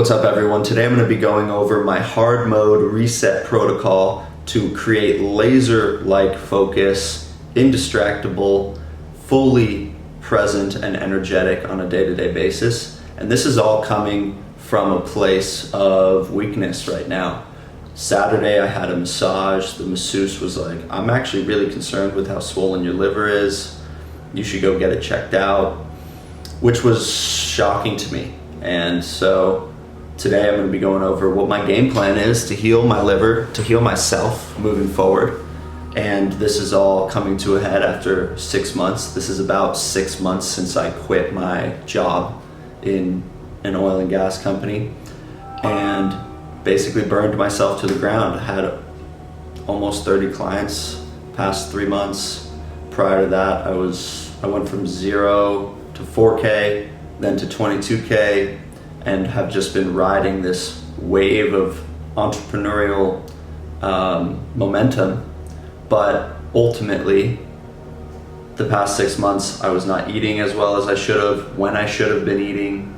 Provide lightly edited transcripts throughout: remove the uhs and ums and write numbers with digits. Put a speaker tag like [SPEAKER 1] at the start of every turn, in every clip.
[SPEAKER 1] What's up everyone? Today I'm going to be going over my hard mode reset protocol to create laser-like focus, indistractable, fully present and energetic on a day-to-day basis. And this is all coming from a place of weakness right now. Saturday I had a massage. The masseuse was like, I'm actually really concerned with how swollen your liver is. You should go get it checked out, which was shocking to me. And so today I'm going to be going over what my game plan is to heal my liver, to heal myself moving forward. And this is all coming to a head after 6 months. This is about 6 months since I quit my job in an oil and gas company and basically burned myself to the ground. I had almost 30 clients past 3 months. Prior to that, I went from 0 to 4K, then to 22K, and have just been riding this wave of entrepreneurial momentum. But ultimately, the past 6 months, I was not eating as well as I should have. When I should have been eating,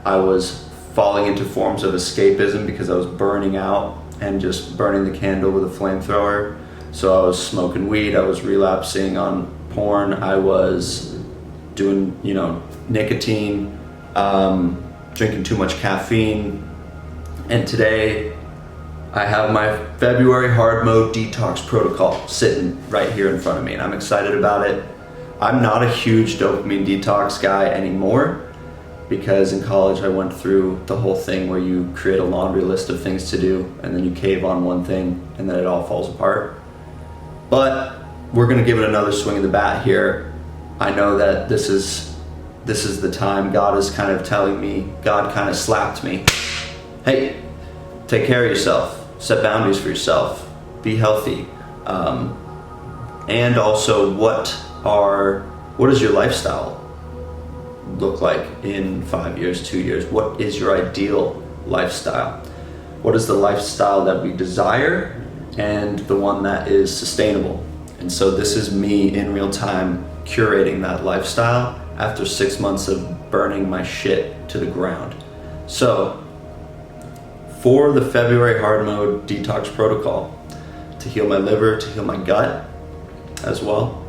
[SPEAKER 1] I was falling into forms of escapism because I was burning out and just burning the candle with a flamethrower. So I was smoking weed, I was relapsing on porn, I was doing, nicotine, drinking too much caffeine. And today I have my February hard mode detox protocol sitting right here in front of me, and I'm excited about it. I'm not a huge dopamine detox guy anymore because in college I went through the whole thing where you create a laundry list of things to do and then you cave on one thing and then it all falls apart. But we're gonna give it another swing of the bat here. I know that this is the time. God is kind of telling me, God kind of slapped me. Hey, take care of yourself, set boundaries for yourself, be healthy. And also what does your lifestyle look like in 5 years, 2 years? What is your ideal lifestyle? What is the lifestyle that we desire and the one that is sustainable? And so this is me in real time curating that lifestyle after 6 months of burning my shit to the ground. So for the February hard mode detox protocol, to heal my liver, to heal my gut as well,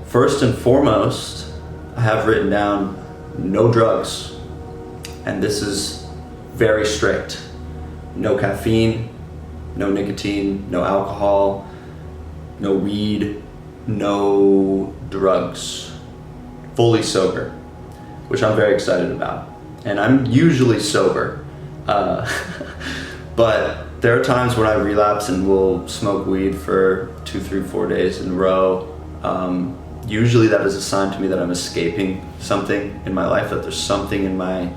[SPEAKER 1] first and foremost, I have written down no drugs. And this is very strict. No caffeine, no nicotine, no alcohol, no weed, no drugs. Fully sober, which I'm very excited about. And I'm usually sober, but there are times when I relapse and will smoke weed for 2, 3, 4 days in a row. Usually that is a sign to me that I'm escaping something in my life, that there's something in my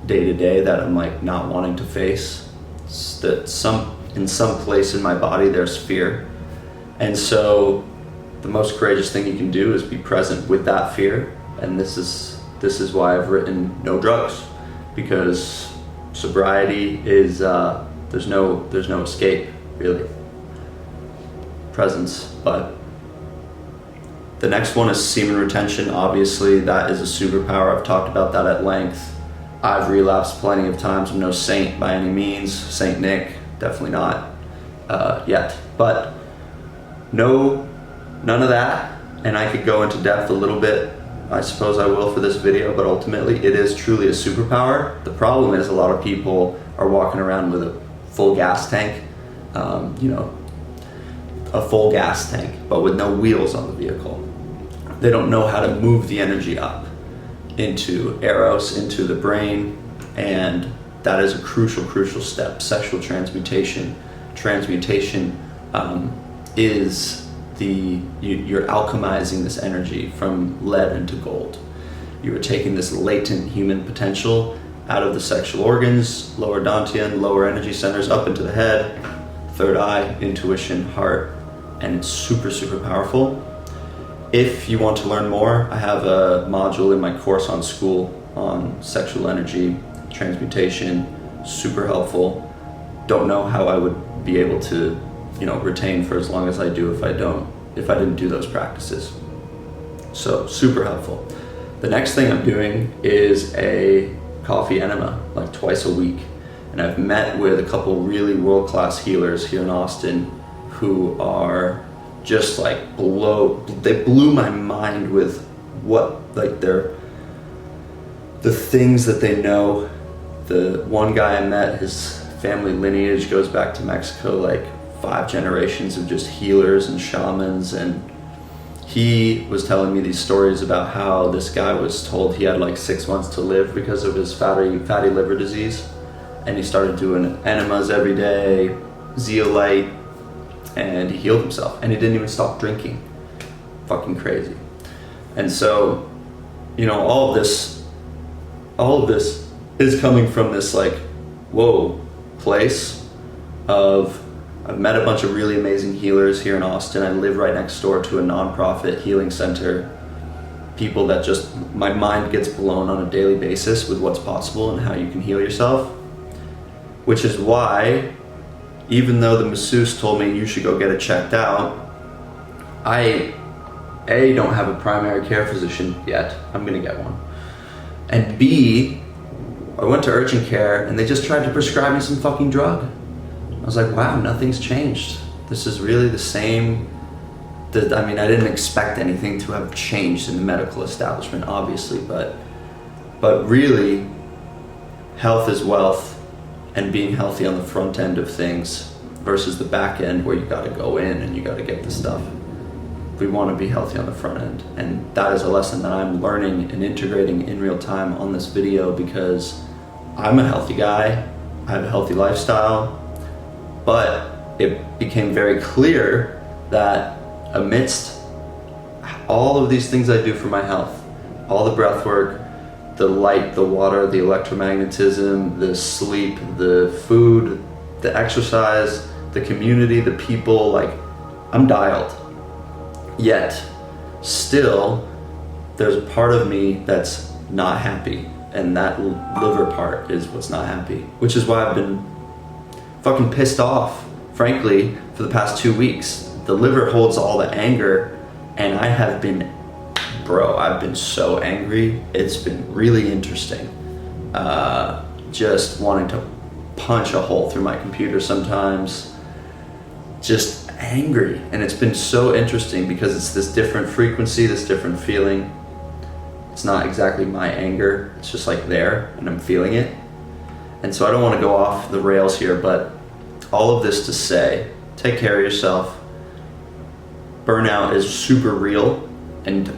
[SPEAKER 1] day-to-day that I'm like not wanting to face. That in some place in my body there's fear. And so the most courageous thing you can do is be present with that fear. And this is why I've written no drugs, because sobriety is there's no escape really. Presence. But the next one is semen retention. Obviously that is a superpower. I've talked about that at length. I've relapsed plenty of times. I'm no saint by any means. Saint Nick, definitely not yet. But none of that, and I could go into depth a little bit. I suppose I will for this video, but ultimately it is truly a superpower. The problem is a lot of people are walking around with a full gas tank, a full gas tank, but with no wheels on the vehicle. They don't know how to move the energy up into Eros, into the brain, and that is a crucial step. Sexual transmutation. Transmutation is you're alchemizing this energy from lead into gold. You are taking this latent human potential out of the sexual organs, lower dantian, lower energy centers, up into the head, third eye, intuition, heart, and it's super powerful. If you want to learn more, I have a module in my course on school on sexual energy, transmutation, super helpful. Don't know how I would be able to retain for as long as I do if I didn't do those practices. So super helpful. The next thing I'm doing is a coffee enema like twice a week. And I've met with a couple really world-class healers here in Austin who are just like they blew my mind with what, like, the things that they know. The one guy I met, his family lineage goes back to Mexico, like 5 generations of just healers and shamans, and he was telling me these stories about how this guy was told he had like 6 months to live because of his fatty liver disease, and he started doing enemas every day, zeolite, and he healed himself, and he didn't even stop drinking. Fucking crazy. And so, you know, all of this is coming from this like, whoa, place of, I've met a bunch of really amazing healers here in Austin. I live right next door to a nonprofit healing center. People that just, my mind gets blown on a daily basis with what's possible and how you can heal yourself. Which is why, even though the masseuse told me you should go get it checked out, I don't have a primary care physician yet. I'm gonna get one. And B, I went to urgent care and they just tried to prescribe me some fucking drug. I was like, wow, nothing's changed. This is really the same. I mean, I didn't expect anything to have changed in the medical establishment, obviously, but really, health is wealth, and being healthy on the front end of things versus the back end where you gotta go in and you gotta get the stuff. We wanna be healthy on the front end. And that is a lesson that I'm learning and integrating in real time on this video, because I'm a healthy guy, I have a healthy lifestyle, but it became very clear that amidst all of these things I do for my health, all the breath work, the light, the water, the electromagnetism, the sleep, the food, the exercise, the community, the people, like, I'm dialed. Yet, still, there's a part of me that's not happy, and that liver part is what's not happy, which is why I've been fucking pissed off, frankly, for the past 2 weeks. The liver holds all the anger, and I've been so angry. It's been really interesting. Just wanting to punch a hole through my computer sometimes. Just angry. And it's been so interesting because it's this different frequency, this different feeling. It's not exactly my anger. It's just like there, and I'm feeling it. And so I don't want to go off the rails here, but all of this to say, take care of yourself. Burnout is super real, and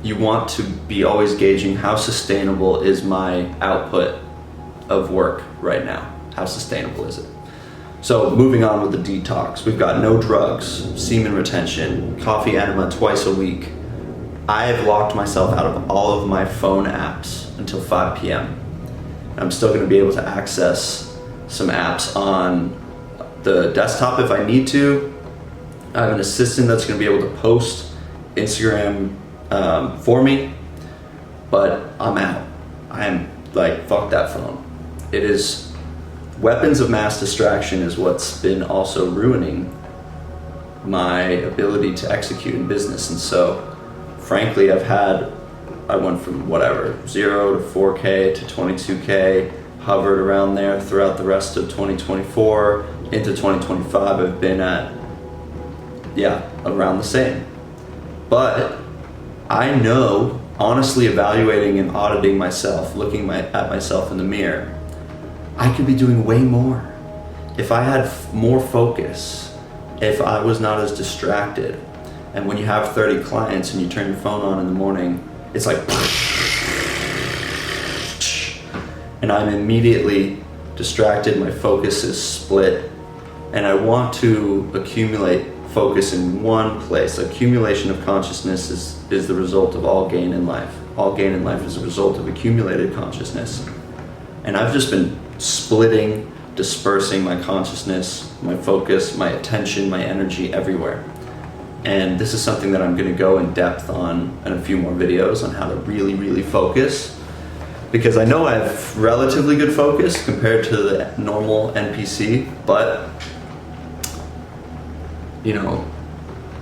[SPEAKER 1] you want to be always gauging how sustainable is my output of work right now. How sustainable is it? So moving on with the detox, we've got no drugs, semen retention, coffee enema twice a week. I have locked myself out of all of my phone apps until 5 p.m. I'm still going to be able to access some apps on the desktop if I need to. I have an assistant that's going to be able to post Instagram for me, but I'm out. I am like, fuck that phone. It is, weapons of mass distraction is what's been also ruining my ability to execute in business. And so, frankly, I went from 0 to 4K to 22K, hovered around there throughout the rest of 2024. Into 2025, I've been at, around the same. But I know, honestly evaluating and auditing myself, looking at myself in the mirror, I could be doing way more. If I had more focus, if I was not as distracted. And when you have 30 clients and you turn your phone on in the morning, it's like, and I'm immediately distracted, my focus is split, and I want to accumulate focus in one place. Accumulation of consciousness is the result of all gain in life. All gain in life is a result of accumulated consciousness. And I've just been splitting, dispersing my consciousness, my focus, my attention, my energy everywhere. And this is something that I'm going to go in depth on in a few more videos on how to really, really focus. Because I know I have relatively good focus compared to the normal NPC, but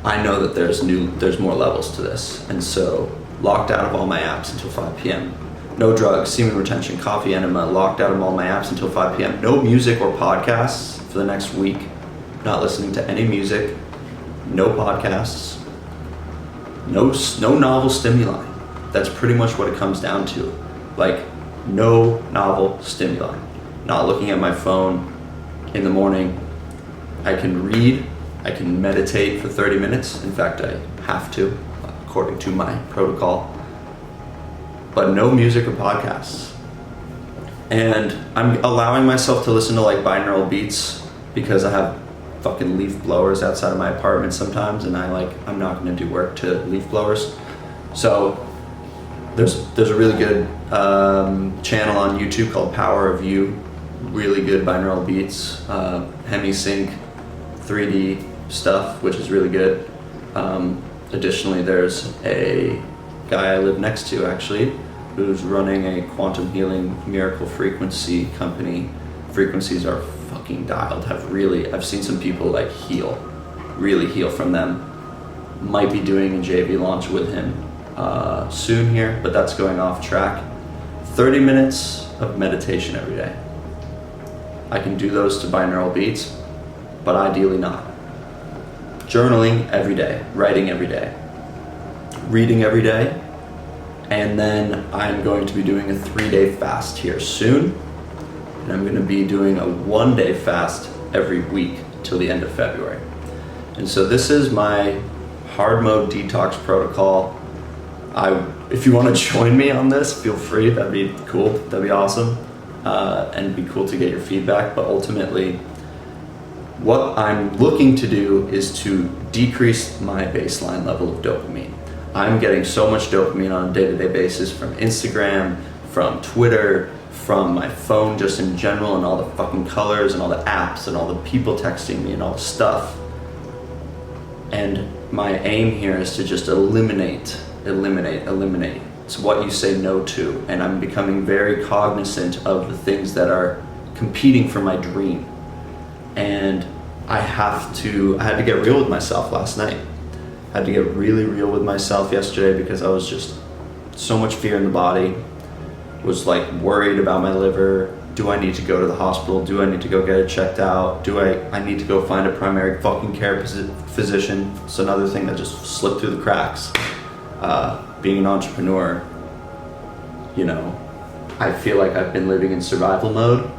[SPEAKER 1] I know that there's more levels to this. And so locked out of all my apps until 5 p.m. No drugs, semen retention, coffee enema, locked out of all my apps until 5 p.m. No music or podcasts for the next week. Not listening to any music, no podcasts, no novel stimuli. That's pretty much what it comes down to. Like, no novel stimuli. Not looking at my phone in the morning. I can read, I can meditate for 30 minutes. In fact, I have to, according to my protocol. But no music or podcasts. And I'm allowing myself to listen to like binaural beats because I have fucking leaf blowers outside of my apartment sometimes, and I'm not gonna do work to leaf blowers. So there's a really good channel on YouTube called Power of You. Really good binaural beats, hemi-sync 3D stuff, which is really good. Additionally, there's a guy I live next to actually who's running a quantum healing miracle frequency company. Frequencies are fucking dialed. I've seen some people like really heal from them. Might be doing a JV launch with him soon here, but that's going off track. 30 minutes of meditation every day. I can do those to binaural beats, but ideally not. Journaling every day, writing every day, reading every day, and then I'm going to be doing a 3-day fast here soon, and I'm going to be doing a 1-day fast every week till the end of February. And so this is my hard mode detox protocol. If you want to join me on this, feel free. That'd be cool. That'd be awesome. And it'd be cool to get your feedback. But ultimately, what I'm looking to do is to decrease my baseline level of dopamine. I'm getting so much dopamine on a day-to-day basis from Instagram, from Twitter, from my phone just in general, and all the fucking colors and all the apps and all the people texting me and all the stuff. And my aim here is to just eliminate. It's what you say no to, and I'm becoming very cognizant of the things that are competing for my dream. And I had to get real with myself last night. I had to get really real with myself yesterday because I was just so much fear in the body. Was like worried about my liver. Do I need to go to the hospital? Do I need to go get it checked out? Do I need to go find a primary fucking care physician? It's another thing that just slipped through the cracks. Being an entrepreneur, I feel like I've been living in survival mode.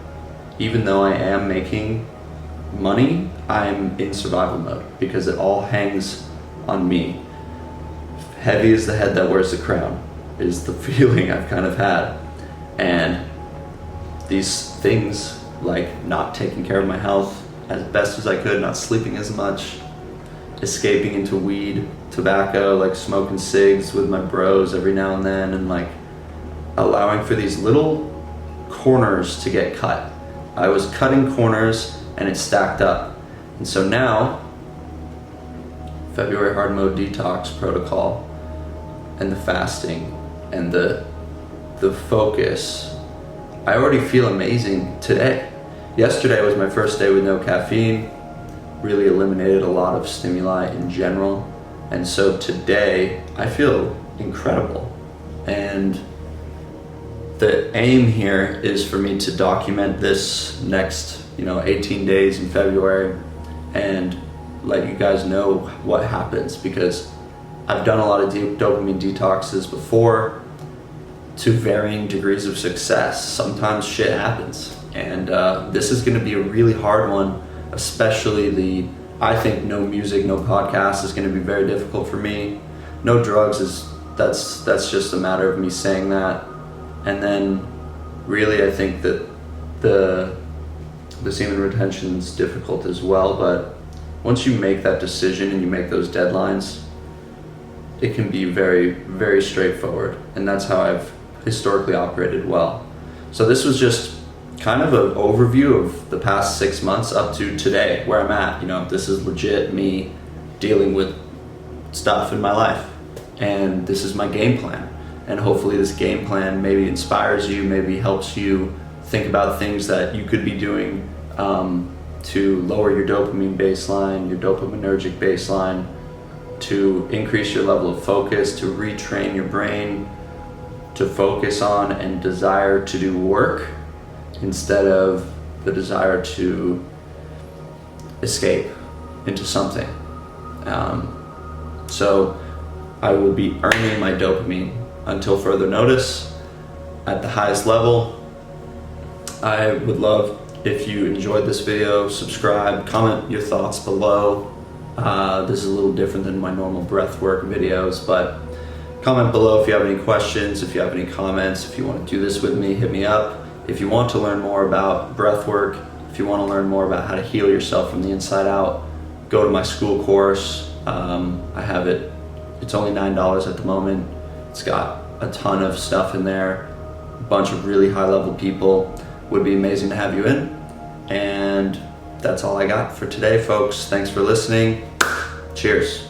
[SPEAKER 1] Even though I am making money, I'm in survival mode because it all hangs on me. Heavy is the head that wears the crown is the feeling I've kind of had. And these things like not taking care of my health as best as I could, not sleeping as much, escaping into weed, tobacco, like smoking cigs with my bros every now and then, and like allowing for these little corners to get cut. I was cutting corners and it stacked up. And so now, February hard mode detox protocol and the fasting and the focus, I already feel amazing today. Yesterday was my first day with no caffeine, really eliminated a lot of stimuli in general. And so today I feel incredible. And the aim here is for me to document this next, 18 days in February and let you guys know what happens, because I've done a lot of dopamine detoxes before to varying degrees of success. Sometimes shit happens, and this is going to be a really hard one, especially I think no music, no podcast is going to be very difficult for me. No drugs that's just a matter of me saying that. And then really I think that the semen retention is difficult as well, but once you make that decision and you make those deadlines, it can be very, very straightforward. And that's how I've historically operated well. So this was just kind of an overview of the past 6 months up to today, where I'm at. This is legit me dealing with stuff in my life, and this is my game plan. And hopefully this game plan maybe inspires you, maybe helps you think about things that you could be doing to lower your dopamine baseline, your dopaminergic baseline, to increase your level of focus, to retrain your brain, to focus on and desire to do work instead of the desire to escape into something. So I will be earning my dopamine until further notice at the highest level. I would love if you enjoyed this video, subscribe, comment your thoughts below. This is a little different than my normal breathwork videos, but comment below if you have any questions, if you have any comments, if you want to do this with me, hit me up. If you want to learn more about breathwork, if you want to learn more about how to heal yourself from the inside out, go to my school course. I have it, it's only $9 at the moment. It's got a ton of stuff in there, a bunch of really high level people. Would be amazing to have you in. And that's all I got for today, folks. Thanks for listening. Cheers.